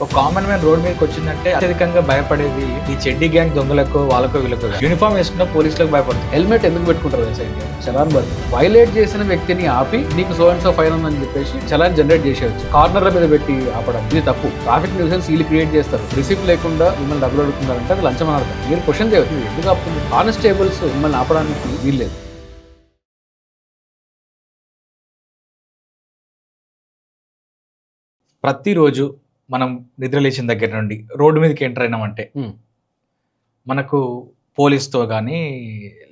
ఒక common man road మీదకి వచ్చిందంటే అత్యధికంగా భయపడేది ఈ చెడ్డీ గ్యాంగ్ దొంగలకు వాళ్ళకో వీళ్ళకో. యూనిఫామ్ వేసుకున్న పోలీసులకు భయపడుతుంది. హెల్మెట్ ఎందుకు పెట్టుకుంటారు తెలుసా? చలాన్ పడుతుంది. వైలేట్ చేసిన వ్యక్తిని ఆపి నీకు సో అండ్ సో ఫైన్ ఉందని చెప్పేసి చలాన్ జనరేట్ చేసేవచ్చు. కార్నర్ల మీద పెట్టి ఆపడం ఇది తప్పు. ట్రాఫిక్ న్యూసెన్స్ వీళ్ళు క్రియేట్ చేస్తారు. రిసిప్ట్ లేకుండా మిమ్మల్ని డబ్బులు అడుగుతున్నారంటే అది లంచం అని అర్థం. మీరు క్వశ్చన్ చేయవచ్చు, ఎందుకు ఆపుతుంది? కానిస్టేబుల్స్ మిమ్మల్ని ఆపడానికి వీల్లేదు. ప్రతిరోజు మనం నిద్ర లేచిన దగ్గర నుండి రోడ్డు మీదకి ఎంటర్ అయినామంటే మనకు పోలీస్తో కానీ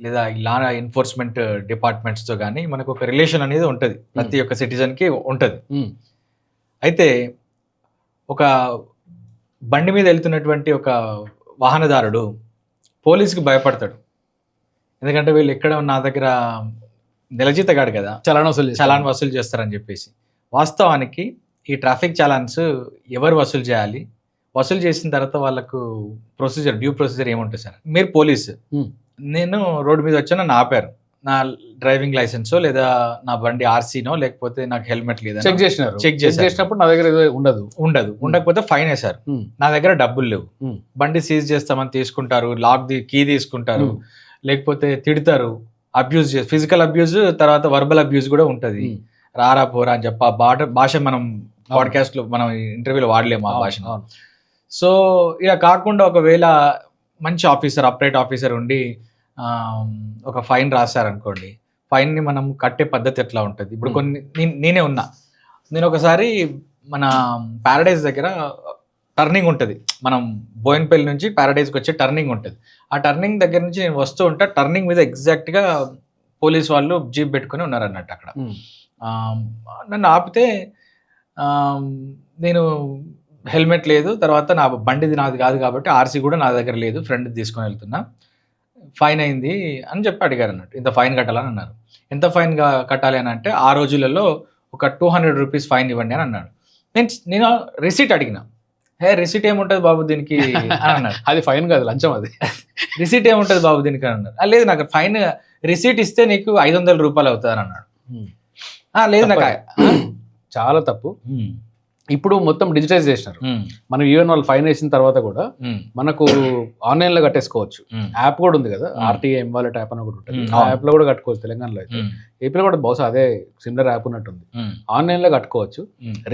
లేదా లా ఎన్ఫోర్స్మెంట్ డిపార్ట్మెంట్స్తో కానీ మనకు ఒక రిలేషన్ అనేది ఉంటుంది. ప్రతి ఒక్క సిటిజన్కి ఉంటుంది. అయితే ఒక బండి మీద వెళ్తున్నటువంటి ఒక వాహనదారుడు పోలీసుకి భయపడతాడు. ఎందుకంటే వీళ్ళు ఎక్కడ నా దగ్గర నెలజీతగాడు కదా, చలాన్ వసూలు చేస్తారని చెప్పేసి. వాస్తవానికి ఈ ట్రాఫిక్ చలాన్స్ ఎవరు వసూలు చేయాలి, వసూలు చేసిన తర్వాత వాళ్ళకు డ్యూ ప్రొసీజర్ ఏముంటుంది సార్? మీరు పోలీసు, నేను రోడ్డు మీద వచ్చా, నన్ను ఆపారు, నా డ్రైవింగ్ లైసెన్సో లేదా నా బండి ఆర్సీనో లేకపోతే నాకు హెల్మెట్ లేదా చెక్ చేసినప్పుడు నా దగ్గర ఉండకపోతే ఫైన్ వేశారు. నా దగ్గర డబ్బులు లేవు, బండి సీజ్ చేస్తామని తీసుకుంటారు, కీ తీసుకుంటారు, లేకపోతే తిడతారు, అబ్యూజ్ ఫిజికల్ అబ్యూజ్, తర్వాత వర్బల్ అబ్యూజ్ కూడా ఉంటుంది. రారా పోరా అని చెప్పి భాష మనం పాడ్కాస్ట్ లో మనం ఇంటర్వ్యూలో వాడలేము ఆ భాషను. సో ఇలా కాకుండా ఒకవేళ మంచి ఆఫీసర్, అప్రైట్ ఆఫీసర్ ఉండి ఒక ఫైన్ రాశారనుకోండి, ఫైన్ని మనం కట్టే పద్ధతి ఎట్లా ఉంటుంది? ఇప్పుడు నేనే ఉన్నా, నేను ఒకసారి మన ప్యారడైజ్ దగ్గర టర్నింగ్ ఉంటుంది, మనం బోయిన్పల్లి నుంచి ప్యారడైజ్కి వచ్చే టర్నింగ్ ఉంటుంది. ఆ టర్నింగ్ దగ్గర నుంచి నేను వస్తూ ఉంటా, టర్నింగ్ మీద ఎగ్జాక్ట్గా పోలీస్ వాళ్ళు జీప్ పెట్టుకుని ఉన్నారు అన్నట్టు. అక్కడ నన్ను ఆపితే నేను హెల్మెట్ లేదు, తర్వాత నా బండిది నాది కాదు కాబట్టి ఆర్సీ కూడా నా దగ్గర లేదు, ఫ్రెండ్ తీసుకొని వెళ్తున్నా, ఫైన్ అయింది అని చెప్పి అడిగారు అన్నట్టు. ఇంత ఫైన్ కట్టాలని అన్నారు. ఎంత ఫైన్ కట్టాలి అని అంటే ఆ రోజులలో ఒక 200 రూపీస్ ఫైన్ ఇవ్వండి అని అన్నాడు. నేను రిసీట్ అడిగిన, రిసీట్ ఏముంటుంది బాబు దీనికి అని అన్నాడు. అది ఫైన్ కాదు, లంచం. అది రిసీట్ ఏముంటుంది బాబు దీనికి అని అన్నారు. లేదు, నాకు ఫైన్ రిసీట్ ఇస్తే నీకు 500 రూపాయలు అవుతుంది అని అన్నాడు. లేదు, నాకు చాలా తప్పు. ఇప్పుడు మొత్తం డిజిటైజ్ చేసినారు. మనం ఈవెన్ వాళ్ళు ఫైన్ వేసిన తర్వాత కూడా మనకు ఆన్లైన్ లో కట్టేసుకోవచ్చు. యాప్ కూడా ఉంది కదా, ఆర్టీఐ ఎంవాలెట్ యాప్ అని ఒకటి ఉంటుంది. ఆ యాప్ లో కూడా కట్టుకోవచ్చు. తెలంగాణలో అయితే, ఏపీలో కూడా బహుశా అదే సిమిలర్ యాప్ ఉన్నట్టుంది. ఆన్లైన్ లో కట్టుకోవచ్చు.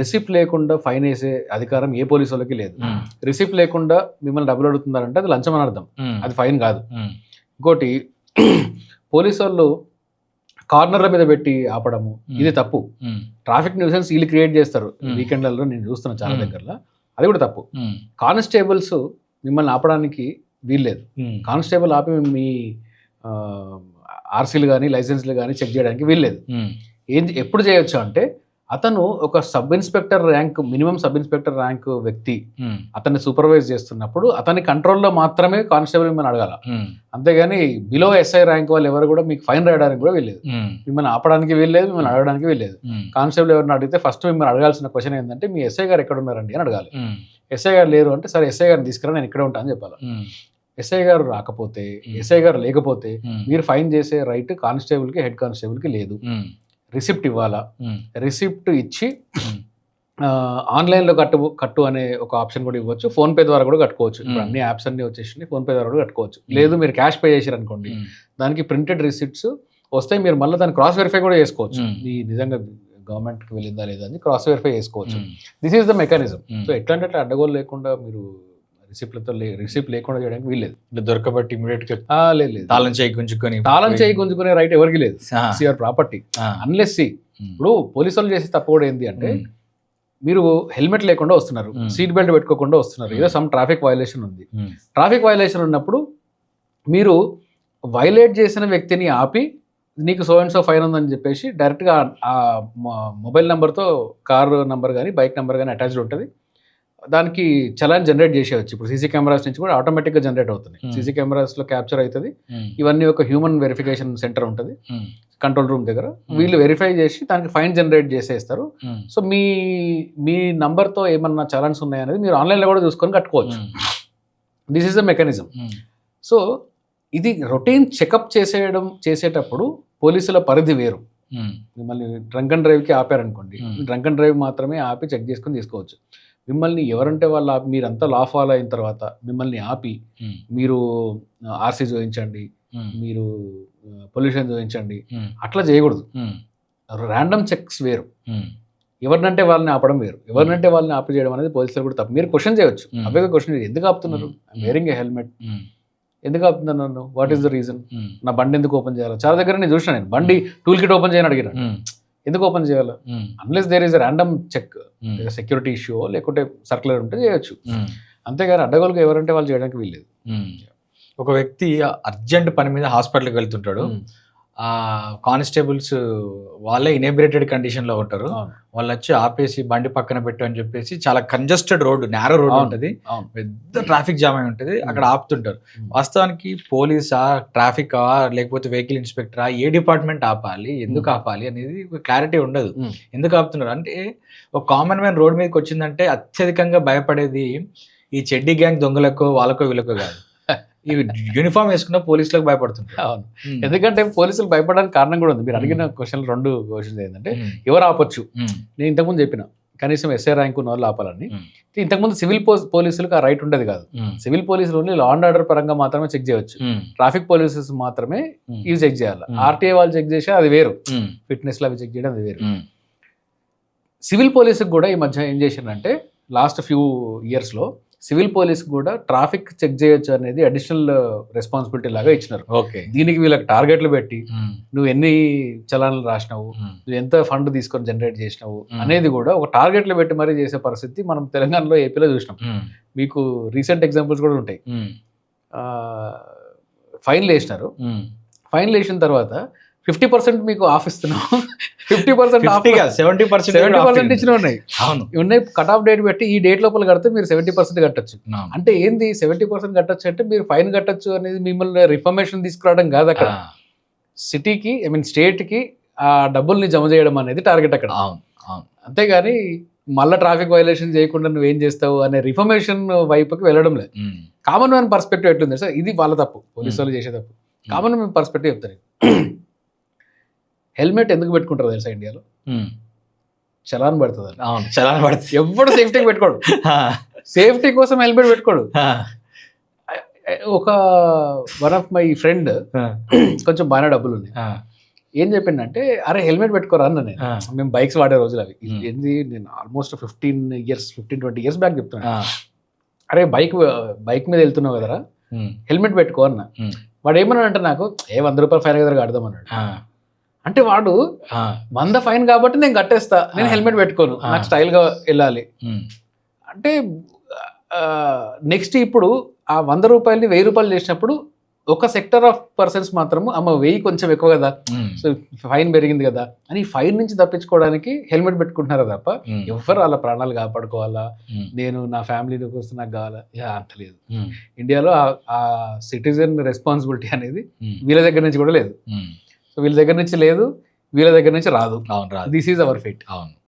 రిసిప్ట్ లేకుండా ఫైన్ వేసే అధికారం ఏ పోలీసు వాళ్ళకి లేదు. రిసిప్ట్ లేకుండా మిమ్మల్ని డబ్బులు అడుగుతున్నారంటే అది లంచం అని అర్థం, అది ఫైన్ కాదు. ఇంకోటి, పోలీసు వాళ్ళు కార్నర్ల మీద పెట్టి ఆపడము ఇది తప్పు. ట్రాఫిక్ న్యూసెన్స్ వీళ్ళు క్రియేట్ చేస్తారు. వీకెండ్లలో నేను చూస్తున్నాను చాలా దగ్గరలో, అది కూడా తప్పు. కానిస్టేబుల్స్ మిమ్మల్ని ఆపడానికి వీల్లేదు. కానిస్టేబుల్ ఆపి మీ ఆర్సీలు కానీ లైసెన్స్లు కానీ చెక్ చేయడానికి వీల్లేదు. ఎప్పుడు చేయొచ్చు అంటే, అతను ఒక sub inspector rank, minimum sub inspector rank వ్యక్తి అతన్ని సూపర్వైజ్ చేస్తున్నప్పుడు అతని కంట్రోల్లో మాత్రమే కానిస్టేబుల్ మిమ్మల్ని అడగాల. అంతేగాని బిలో ఎస్ఐ ర్యాంక్ వాళ్ళు ఎవరు కూడా మీకు ఫైన్ రాయడానికి కూడా వీల్లేదు, మిమ్మల్ని ఆపడానికి వీల్లేదు, మిమ్మల్ని అడగడానికి వీల్లేదు. కానిస్టేబుల్ ఎవరిని అడిగితే ఫస్ట్ మిమ్మల్ని అడగాల్సిన క్వశ్చన్ ఏంటంటే, మీ ఎస్ఐ గారు ఎక్కడ ఉన్నారండి అని అడగాలి. ఎస్ఐ గారు లేరు అంటే, సరే ఎస్ఐ గారిని తీసుకురా, నేను ఇక్కడే ఉంటాను అని చెప్పాలి. ఎస్ఐ గారు రాకపోతే, ఎస్ఐ గారు లేకపోతే మీరు ఫైన్ చేసే రైట్ కానిస్టేబుల్కి, హెడ్ కానిస్టేబుల్కి లేదు. రిసిప్ట్ ఇవ్వాలా, రిసిప్ట్ ఇచ్చి ఆన్లైన్లో కట్టు అనే ఒక ఆప్షన్ కూడా ఇవ్వచ్చు. ఫోన్పే ద్వారా కూడా కట్టుకోవచ్చు. ఇప్పుడు అన్ని యాప్స్ అన్ని వచ్చేసి ఫోన్పే ద్వారా కూడా కట్టుకోవచ్చు. లేదు మీరు క్యాష్ పే చేసారు అనుకోండి, దానికి ప్రింటెడ్ రిసిప్ట్స్ వస్తాయి. మీరు మళ్ళీ దాన్ని క్రాస్ వెరిఫై కూడా చేసుకోవచ్చు. ఈ నిజంగా గవర్నమెంట్కి వెళ్ళిందా లేదా అని క్రాస్ వెరిఫై చేసుకోవచ్చు. This is the mechanism. So ఎట్లాంటి అట్లా అడ్డగోలు లేకుండా మీరు రిసిప్ట్ లేకుండా చేయడానికి వీల్లేదు. దొరకబట్టి ఇమీడియట్ గా లేదు, తాళం చేయి గుంజుకునే రైట్ ఎవరికి లేదు. Your property unless. ఇప్పుడు పోలీసు వాళ్ళు చేసే తప్పు కూడా ఏంటి అంటే, మీరు హెల్మెట్ లేకుండా వస్తున్నారు, సీట్ బెల్ట్ పెట్టుకోకుండా వస్తున్నారు, ఏదో సమ్ ట్రాఫిక్ వైలేషన్ ఉంది. ట్రాఫిక్ వైలేషన్ ఉన్నప్పుడు మీరు వైలేట్ చేసిన వ్యక్తిని ఆపి నీకు సో అండ్ సో ఫైన్ ఉందని చెప్పేసి డైరెక్ట్గా ఆ మొబైల్ నెంబర్తో కారు నెంబర్ కానీ బైక్ నెంబర్ కానీ అటాచ్డ్ ఉంటుంది. దానికి చలాన్ జనరేట్ చేసేవచ్చు. ఇప్పుడు సీసీ కెమెరాస్ నుంచి కూడా ఆటోమేటిక్గా జనరేట్ అవుతుంది. సీసీ కెమెరాస్లో క్యాప్చర్ అవుతుంది. ఇవన్నీ ఒక హ్యూమన్ వెరిఫికేషన్ సెంటర్ ఉంటుంది కంట్రోల్ రూమ్ దగ్గర. వీళ్ళు వెరిఫై చేసి దానికి ఫైన్ జనరేట్ చేసేస్తారు. సో మీ నంబర్తో ఏమన్నా చలాన్స్ ఉన్నాయనేది మీరు ఆన్లైన్లో కూడా చూసుకొని కట్టుకోవచ్చు. This is the mechanism. So ఇది రొటీన్ చెకప్ చేసేటప్పుడు పోలీసుల పరిధి వేరు. మిమ్మల్ని డ్రంక్ అండ్ డ్రైవ్కి ఆపారనుకోండి, డ్రంక్ అండ్ డ్రైవ్ మాత్రమే ఆపి చెక్ చేసుకొని తీసుకోవచ్చు. మిమ్మల్ని ఎవరంటే వాళ్ళు ఆపి మీరంతా లా ఫాలో అయిన తర్వాత మిమ్మల్ని ఆపి మీరు ఆర్సీ చూపించండి, మీరు పొల్యూషన్ చూపించండి, అట్లా చేయకూడదు. ర్యాండమ్ చెక్స్ వేరు, ఎవరినంటే వాళ్ళని ఆపడం వేరు. ఎవరినంటే వాళ్ళని ఆపి చేయడం అనేది పోలీసులు కూడా తప్పు. మీరు క్వశ్చన్ చేయొచ్చు, అవేగా క్వశ్చన్ ఎందుకు ఆపుతున్నారు, వేరింగ్ ఏ హెల్మెట్, ఎందుకు ఆపుతున్నాను నన్ను, వాట్ ఈస్ ద రీజన్, నా బండి ఎందుకు ఓపెన్ చేయాలి. చాలా దగ్గర నేను చూసిన, నేను బండి టూల్ కిట్ ఓపెన్ చేయని అడిగిన, ఎందుకు ఓపెన్ చేయాలి, unless there is random check, security issue లేకుంటే సర్క్యులర్ ఉంటే చేయొచ్చు, అంతేగాని అడ్డగోలుగా ఎవరంటే వాళ్ళు చేయడానికి వీల్లేదు. ఒక వ్యక్తి అర్జెంట్ పని మీద హాస్పిటల్కి వెళ్తుంటాడు, కానిస్టేబుల్స్ వాళ్ళే ఇనేబిరేటెడ్ కండిషన్లో ఉంటారు, వాళ్ళు వచ్చి ఆపేసి బండి పక్కన పెట్టు అని చెప్పేసి, చాలా కంజెస్టెడ్ రోడ్డు, నేరో రోడ్డు ఉంటుంది, పెద్ద ట్రాఫిక్ జామ్ అయి ఉంటుంది, అక్కడ ఆపుతుంటారు. వాస్తవానికి పోలీసా, ట్రాఫికా, లేకపోతే వెహికల్ ఇన్స్పెక్టరా, ఏ డిపార్ట్మెంట్ ఆపాలి, ఎందుకు ఆపాలి అనేది ఒక క్లారిటీ ఉండదు. ఎందుకు ఆపుతున్నారు అంటే, ఒక కామన్ మ్యాన్ రోడ్ మీదకి వచ్చిందంటే అత్యధికంగా భయపడేది ఈ చెడ్డీ గ్యాంగ్ దొంగలకో వాళ్ళకో వీళ్ళకో కాదు, ఈ యూనిఫామ్ వేసుకున్న పోలీసులకు భయపడుతుంటారు. అవును, ఎందుకంటే పోలీసులు భయపడడానికి కారణం కూడా ఉంది. మీరు అడిగిన క్వశ్చన్ 2 క్వశ్చన్స్ ఏంటంటే, ఎవరు ఆపొచ్చు. నేను ఇంతకుముందు చెప్పిన కనీసం ఎస్ఐ ర్యాంక్ ఉన్న వాళ్ళు ఆపాలని. ఇంతకుముందు సివిల్ పోలీసులకు ఆ రైట్ ఉండేది కాదు. సివిల్ పోలీసులు ఓన్లీ లా అండ్ ఆర్డర్ పరంగా మాత్రమే చెక్ చేయవచ్చు, ట్రాఫిక్ పోలీసెస్ మాత్రమే ఇవి చెక్ చేయాలి. ఆర్టీఐ వాళ్ళు చెక్ చేసే అది వేరు, ఫిట్నెస్ అవి చెక్ చేయడం అది వేరు. సివిల్ పోలీసుకి కూడా ఈ మధ్య ఏం చేసిందంటే, లాస్ట్ ఫ్యూ ఇయర్స్లో సివిల్ పోలీస్ కూడా ట్రాఫిక్ చెక్ చేయొచ్చు అనేది అడిషనల్ రెస్పాన్సిబిలిటీ లాగా ఇచ్చినారు. దీనికి వీళ్ళకి టార్గెట్లు పెట్టి, నువ్వు ఎన్ని చలాన్లు రాసినావు, నువ్వు ఎంత ఫండ్ తీసుకొని జనరేట్ చేసినావు అనేది కూడా ఒక టార్గెట్లు పెట్టి మరీ చేసే పరిస్థితి మనం తెలంగాణలో, ఏపీలో చూసినాం. మీకు రీసెంట్ ఎగ్జాంపుల్స్ కూడా ఉంటాయి. ఫైన్లు వేసినారు, ఫైన్లు వేసిన తర్వాత 50% మీకు ఆఫ్ ఇస్తున్నాం, 50% 70% ఇచ్చిన ఉన్నాయి. కట్ ఆఫ్ డేట్ పెట్టి ఈ డేట్ లోపల కడితే మీరు 70% కట్టచ్చు. అంటే ఏంది 70% కట్టచ్చు అంటే, మీరు ఫైన్ కట్టచ్చు అనేది మిమ్మల్ని రిఫర్మేషన్ తీసుకురావడం కాదు, అక్కడ సిటీకి, ఐ మీన్ స్టేట్కి ఆ డబ్బుల్ని జమ చేయడం అనేది టార్గెట్ అక్కడ. అంతేగాని మళ్ళీ ట్రాఫిక్ వైలేషన్ చేయకుండా నువ్వేం చేస్తావు అనే రిఫర్మేషన్ వైపుకి వెళ్ళడం లేదు. కామన్ మ్యాన్ పర్స్పెక్టివ్ ఎట్లుంది సార్, ఇది వాళ్ళ తప్పు, పోలీసు వాళ్ళు చేసే తప్పు. కామన్ మ్యాన్ పర్స్పెక్టివ్ చెప్తారు. హెల్మెట్ ఎందుకు పెట్టుకుంటారు తెలుసా ఇండియాలో? చలాన్ పడుతుంది, చలాన్ పడుతుంది. ఎవడు సేఫ్టీకి పెట్టుకోడు, సేఫ్టీ కోసం హెల్మెట్ పెట్టుకోడు. ఒక వన్ ఆఫ్ మై ఫ్రెండ్ కొంచెం బాగా డబ్బులు ఉన్నాయి, ఏం చెప్పిందంటే, అరే హెల్మెట్ పెట్టుకోరా అన్న. నేను మేము బైక్స్ వాడే రోజులు అవి ఏంది, నేను ఆల్మోస్ట్ 15-20 ఇయర్స్ బ్యాక్ చెప్తున్నాను. అరే బైక్ మీద వెళ్తున్నావు కదరా, హెల్మెట్ పెట్టుకో అన్న. వాడు ఏమన్నాడు అంటే, నాకు 100 రూపాయలు ఫైన్ కదా కడదాం అన్నాడు. అంటే వాడు 100 ఫైన్ కాబట్టి నేను కట్టేస్తా, నేను హెల్మెట్ పెట్టుకోను, నాకు స్టైల్గా వెళ్ళాలి అంటే. నెక్స్ట్ ఇప్పుడు ఆ 100 రూపాయలని 1000 రూపాయలు చేసినప్పుడు ఒక సెక్టర్ ఆఫ్ పర్సన్స్ మాత్రము, 1000 కొంచెం ఎక్కువ కదా, సో ఫైన్ పెరిగింది కదా అని ఫైన్ నుంచి తప్పించుకోవడానికి హెల్మెట్ పెట్టుకుంటున్నారు తప్ప, ఎవరు వాళ్ళ ప్రాణాలు కాపాడుకోవాలా, నేను నా ఫ్యామిలీ కోసం నాకు కావాలా, అంత లేదు. ఇండియాలో ఆ సిటిజన్ రెస్పాన్సిబిలిటీ అనేది వీళ్ళ దగ్గర నుంచి కూడా లేదు. సో వీళ్ళ దగ్గర నుంచి లేదు, వీళ్ళ దగ్గర నుంచి రాదు. This is our fate.